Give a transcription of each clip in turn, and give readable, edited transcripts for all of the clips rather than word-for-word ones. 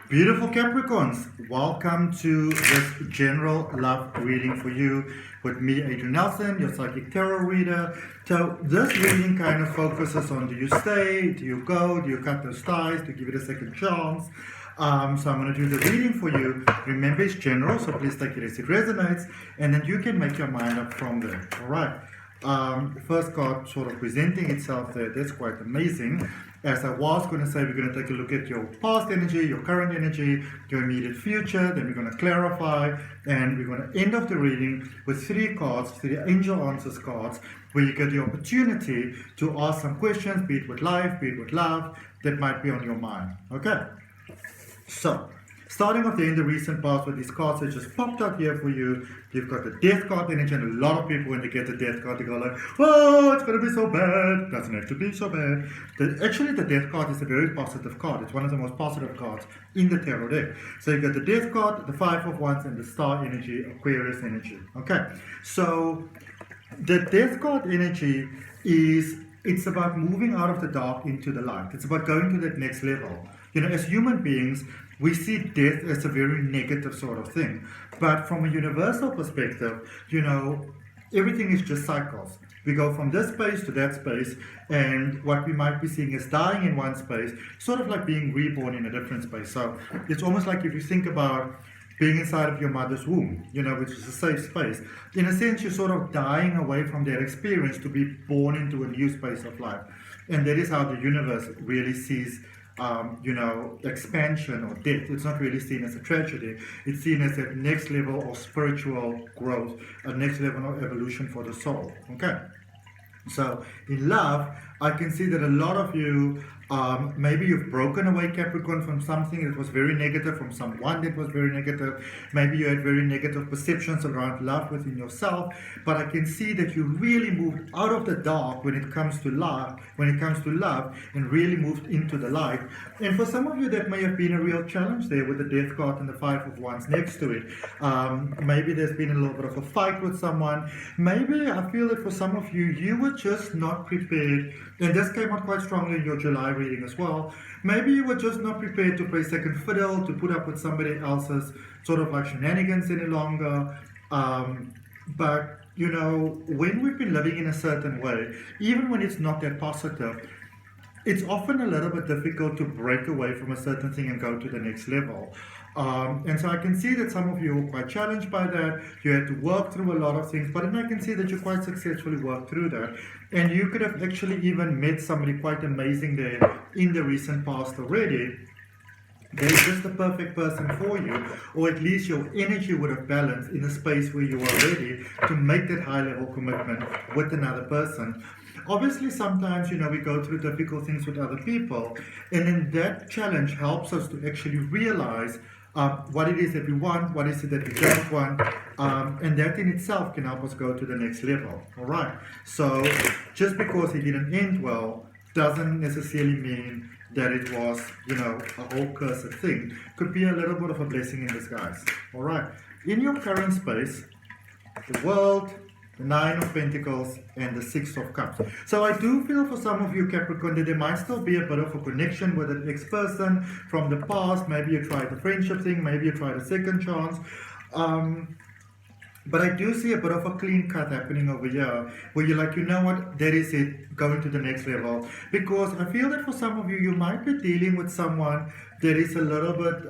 Beautiful Capricorns, welcome to this general love reading for you with me, Adrian Nelson, your psychic tarot reader. So this reading kind of focuses on, do you stay, do you go, do you cut those ties, do you give it a second chance? So I'm going to do the reading for you. Remember, it's general, so please take it as it resonates, and then you can make your mind up from there. All right. The first card sort of presenting itself there, that's quite amazing. As I was going to say, we're going to take a look at your past energy, your current energy, your immediate future, then we're going to clarify, and we're going to end off the reading with 3 cards, 3 angel answers cards, where you get the opportunity to ask some questions, be it with life, be it with love, that might be on your mind. Okay? So, starting off there in the recent past with these cards that just popped up here for you, you've got the death card energy, and a lot of people when they get the death card, they go like, oh, it's going to be so bad. It doesn't have to be so bad. Actually, the death card is a very positive card. It's one of the most positive cards in the tarot deck. So you've got the death card, the 5 of Wands, and the star energy, Aquarius energy. Okay, so the death card energy it's about moving out of the dark into the light. It's about going to that next level. You know, as human beings, we see death as a very negative sort of thing. But from a universal perspective, you know, everything is just cycles. We go from this space to that space, and what we might be seeing is dying in one space, sort of like being reborn in a different space. So it's almost like if you think about being inside of your mother's womb, you know, which is a safe space. In a sense, you're sort of dying away from that experience to be born into a new space of life. And that is how the universe really sees you know, expansion or death. It's not really seen as a tragedy. It's seen as a next level of spiritual growth, a next level of evolution for the soul. Okay? So, in love, I can see that a lot of you, maybe you've broken away, Capricorn, from something that was very negative, from someone that was very negative. Maybe you had very negative perceptions around love within yourself. But I can see that you really moved out of the dark when it comes to love, and really moved into the light. And for some of you, that may have been a real challenge there with the death card and the 5 of Wands next to it. Maybe there's been a little bit of a fight with someone. Maybe I feel that for some of you, you were just not prepared. And this came out quite strongly in your July reading as well. Maybe you were just not prepared to play second fiddle, to put up with somebody else's sort of like shenanigans any longer. But, you know, when we've been living in a certain way, even when it's not that positive, it's often a little bit difficult to break away from a certain thing and go to the next level. And so I can see that some of you were quite challenged by that. You had to work through a lot of things, but then I can see that you quite successfully worked through that. And you could have actually even met somebody quite amazing there in the recent past already. They're just the perfect person for you, or at least your energy would have balanced in a space where you are ready to make that high level commitment with another person. Obviously, sometimes, you know, we go through difficult things with other people, and then that challenge helps us to actually realize what it is that we want, what is it that we don't want, and that in itself can help us go to the next level. All right. So just because it didn't end well doesn't necessarily mean that it was, you know, a whole cursed thing. Could be a little bit of a blessing in disguise. All right. In your current space, the world, the 9 of Pentacles, and the 6 of Cups. So I do feel for some of you, Capricorn, that there might still be a bit of a connection with an ex-person from the past. Maybe you tried the friendship thing, maybe you tried a second chance. But I do see a bit of a clean cut happening over here, where you're like, you know what, that is it, going to the next level. Because I feel that for some of you, you might be dealing with someone that is a little bit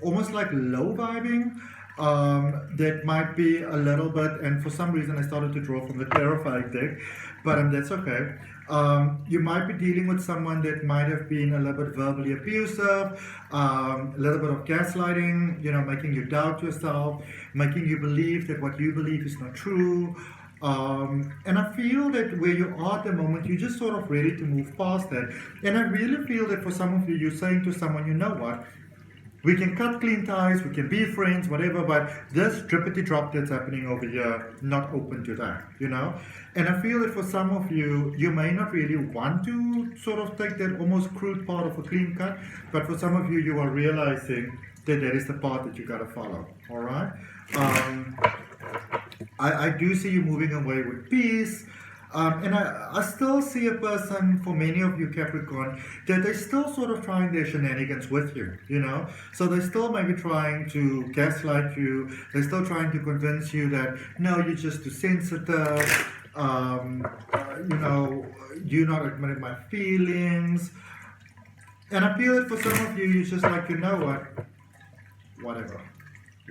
almost like low vibing. That might be a little bit, and for some reason I started to draw from the clarifying deck, but that's okay. You might be dealing with someone that might have been a little bit verbally abusive, a little bit of gaslighting, you know, making you doubt yourself, making you believe that what you believe is not true. And I feel that where you are at the moment, you're just sort of ready to move past that. And I really feel that for some of you, you're saying to someone, you know what, we can cut clean ties, we can be friends, whatever, but this drippity drop that's happening over here, not open to that, you know? And I feel that for some of you, you may not really want to sort of take that almost crude part of a clean cut, but for some of you, you are realizing that that is the part that you got to follow, all right? I do see you moving away with peace. And I still see a person, for many of you Capricorn, that they're still sort of trying their shenanigans with you, you know. So they're still maybe trying to gaslight you. They're still trying to convince you that, no, you're just too sensitive. You know, you're not admitting my feelings. And I feel that for some of you, you're just like, you know what? Whatever.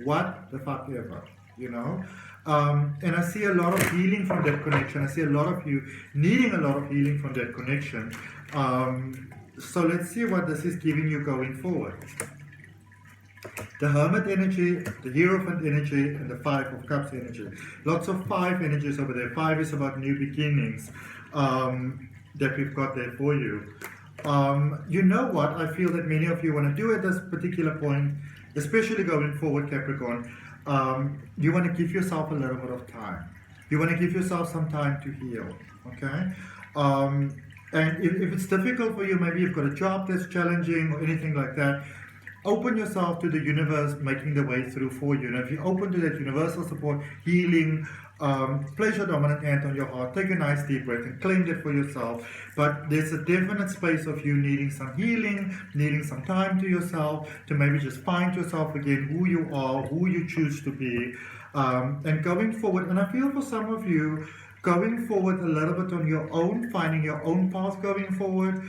What the fuck ever, you know? And I see a lot of healing from that connection. I see a lot of you needing a lot of healing from that connection. So let's see what this is giving you going forward. The Hermit energy, the Hierophant energy, and the Five of Cups energy. Lots of five energies over there. Five is about new beginnings that we've got there for you. You know what I feel that many of you want to do at this particular point, especially going forward, Capricorn, you want to give yourself a little bit of time. You want to give yourself some time to heal, okay? And if it's difficult for you, maybe you've got a job that's challenging or anything like that, open yourself to the universe making the way through for you. And if you're open to that universal support, healing, place your dominant hand on your heart, take a nice deep breath and claim that for yourself. But there's a definite space of you needing some healing, needing some time to yourself, to maybe just find yourself again, who you are, who you choose to be, and going forward. And I feel for some of you, going forward a little bit on your own, finding your own path going forward.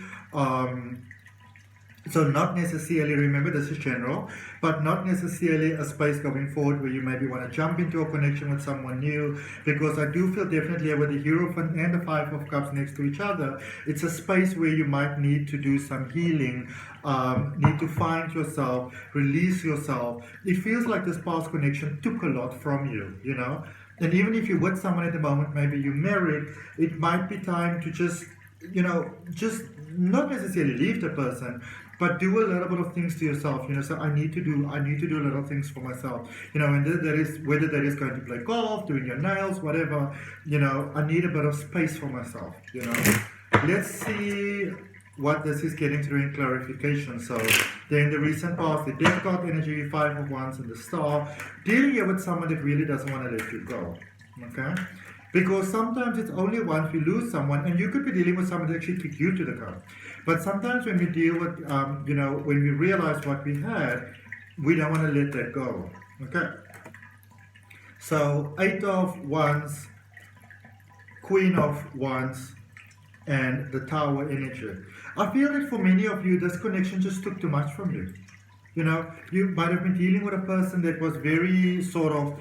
So not necessarily, remember this is general, but not necessarily a space going forward where you maybe want to jump into a connection with someone new, because I do feel definitely with the Hierophant and the Five of Cups next to each other, it's a space where you might need to do some healing, need to find yourself, release yourself. It feels like this past connection took a lot from you, you know, and even if you're with someone at the moment, maybe you're married, it might be time to just, you know, just not necessarily leave the person, but do a little bit of things to yourself, you know. So I need to do little things for myself, you know, and that is whether that is going to play golf, doing your nails, whatever, you know. I need a bit of space for myself, you know. Let's see what this is getting through in clarification. So then the recent past, the Death card energy, Five of Wands, and the Star, dealing here with someone that really doesn't want to let you go, okay? Because sometimes it's only once we lose someone, and you could be dealing with someone that actually kicked you to the curb. But sometimes when we deal with, you know, when we realize what we had, we don't want to let that go. Okay. So 8 of Wands, Queen of Wands, and the Tower energy. I feel that for many of you, this connection just took too much from you. You know, you might have been dealing with a person that was very sort of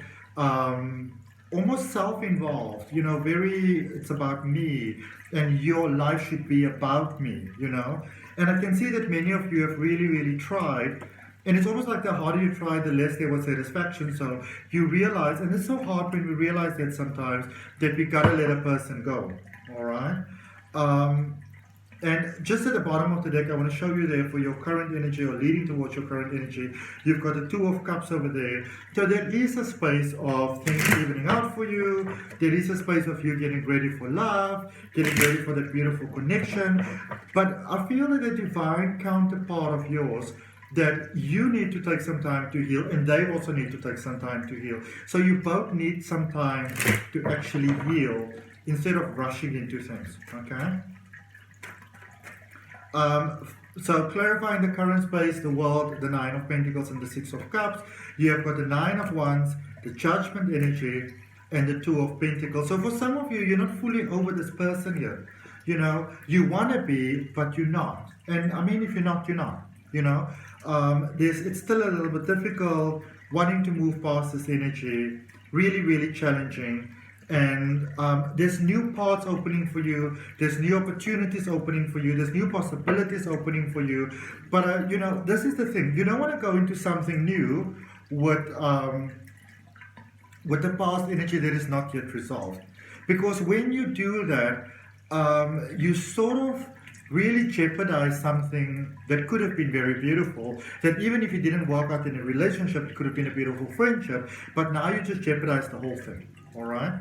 almost self-involved, you know, very, it's about me, and your life should be about me, you know. And I can see that many of you have really, really tried, and it's almost like the harder you try, the less there was satisfaction. So you realize, and it's so hard when we realize that sometimes, that we gotta let a person go, all right? And just at the bottom of the deck, I want to show you there for your current energy or leading towards your current energy, you've got the Two of Cups over there. So there is a space of things evening out for you. There is a space of you getting ready for love, getting ready for that beautiful connection. But I feel that the divine counterpart of yours, that you need to take some time to heal, and they also need to take some time to heal. So you both need some time to actually heal instead of rushing into things, okay? So clarifying the current space, the world, the Nine of Pentacles, and the Six of Cups. You have got the Nine of Wands, the Judgment energy, and the Two of Pentacles. So for some of you, you're not fully over this person yet. You know, you want to be, but you're not. And I mean, if you're not, you're not. You know, it's still a little bit difficult, wanting to move past this energy, really, really challenging. And there's new paths opening for you, there's new opportunities opening for you, there's new possibilities opening for you. But you know, this is the thing, you don't want to go into something new with the past energy that is not yet resolved. Because when you do that, you sort of really jeopardize something that could have been very beautiful, that even if it didn't work out in a relationship, it could have been a beautiful friendship, but now you just jeopardize the whole thing. All right,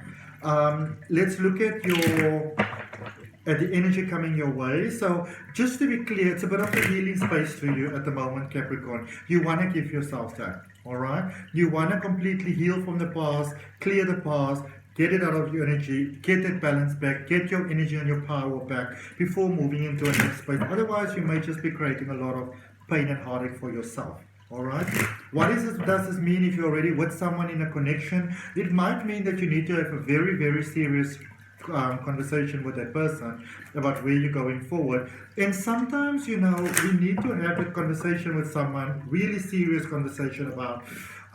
let's look at the energy coming your way. So just to be clear, it's a bit of a healing space for you at the moment, Capricorn. You want to give yourself that, all right? You want to completely heal from the past, clear the past, get it out of your energy, get that balance back, get your energy and your power back before moving into a next space. Otherwise, you may just be creating a lot of pain and heartache for yourself. All right. Does this mean if you're already with someone in a connection? It might mean that you need to have a very, very serious conversation with that person about where you're going forward. And sometimes, you know, we need to have a conversation with someone, really serious conversation about,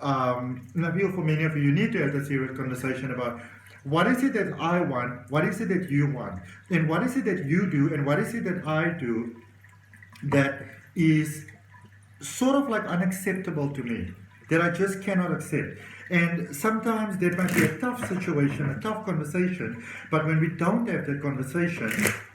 I feel for many of you, you need to have a serious conversation about what is it that I want, what is it that you want, and what is it that you do, and what is it that I do that is sort of like unacceptable to me, that I just cannot accept. And sometimes there might be a tough situation, a tough conversation, but when we don't have that conversation,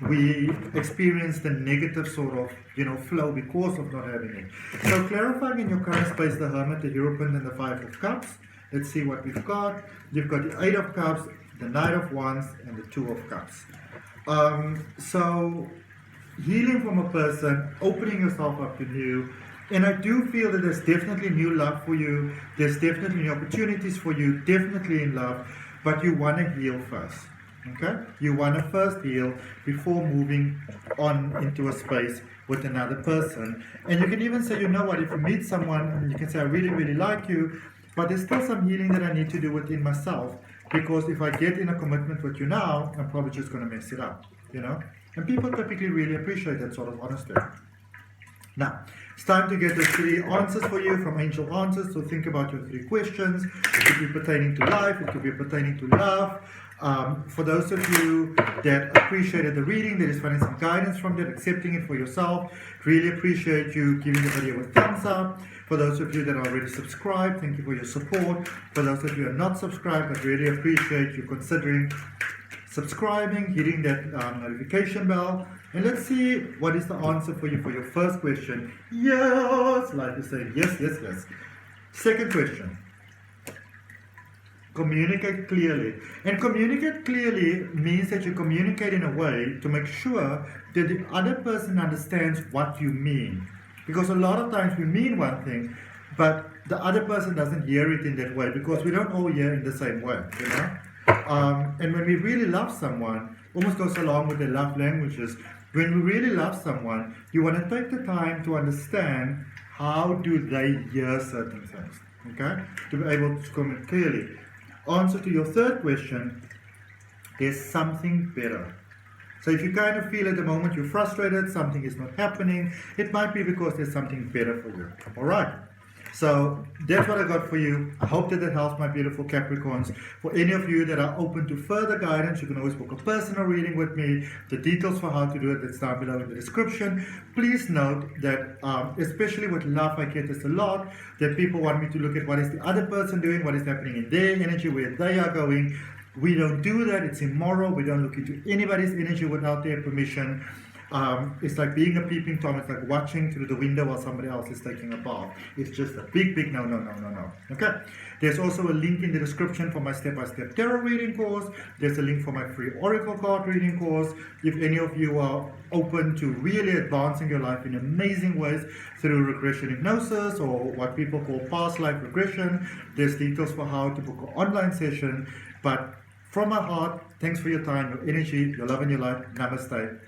we experience the negative sort of, you know, flow because of not having it. So clarifying in your current space, the Hermit, the Hierophant, and the Five of Cups. Let's see what we've got. You've got the Eight of Cups, the Knight of Wands, and the Two of Cups. So healing from a person, opening yourself up to new. And I do feel that there's definitely new love for you. There's definitely new opportunities for you, definitely in love. But you want to heal first. Okay? You want to first heal before moving on into a space with another person. And you can even say, you know what, if you meet someone, and you can say, I really, really like you, but there's still some healing that I need to do within myself. Because if I get in a commitment with you now, I'm probably just going to mess it up. You know? And people typically really appreciate that sort of honesty. Now, it's time to get the 3 answers for you from Angel Answers. So think about your 3 questions. It could be pertaining to life, it could be pertaining to love. For those of you that appreciated the reading, that is finding some guidance from that, accepting it for yourself, really appreciate you giving the video a thumbs up. For those of you that are already subscribed, thank you for your support. For those of you who are not subscribed, I really appreciate you considering subscribing, hitting that notification bell. And let's see what is the answer for you for your first question. Yes, like you say, yes, yes, yes. Second question. Communicate clearly. And communicate clearly means that you communicate in a way to make sure that the other person understands what you mean. Because a lot of times we mean one thing, but the other person doesn't hear it in that way because we don't all hear in the same way, you know? And when we really love someone, almost goes along with the love languages. When we really love someone, you want to take the time to understand how do they hear certain things, okay? To be able to comment clearly. Answer to your third question, there's something better. So if you kind of feel at the moment you're frustrated, something is not happening, it might be because there's something better for you, all right? So that's what I got for you. I hope that helps, my beautiful Capricorns. For any of you that are open to further guidance, you can always book a personal reading with me. The details for how to do it, that's down below in the description. Please note that, especially with love, I get this a lot, that people want me to look at what is the other person doing, what is happening in their energy, where they are going. We don't do that. It's immoral. We don't look into anybody's energy without their permission. It's like being a peeping Tom. It's like watching through the window while somebody else is taking a bath. It's just a big, big no, no, no, no, no. Okay? There's also a link in the description for my step-by-step tarot reading course. There's a link for my free oracle card reading course. If any of you are open to really advancing your life in amazing ways through regression hypnosis or what people call past life regression, there's details for how to book an online session. But from my heart, thanks for your time, your energy, your love, and your life. Namaste.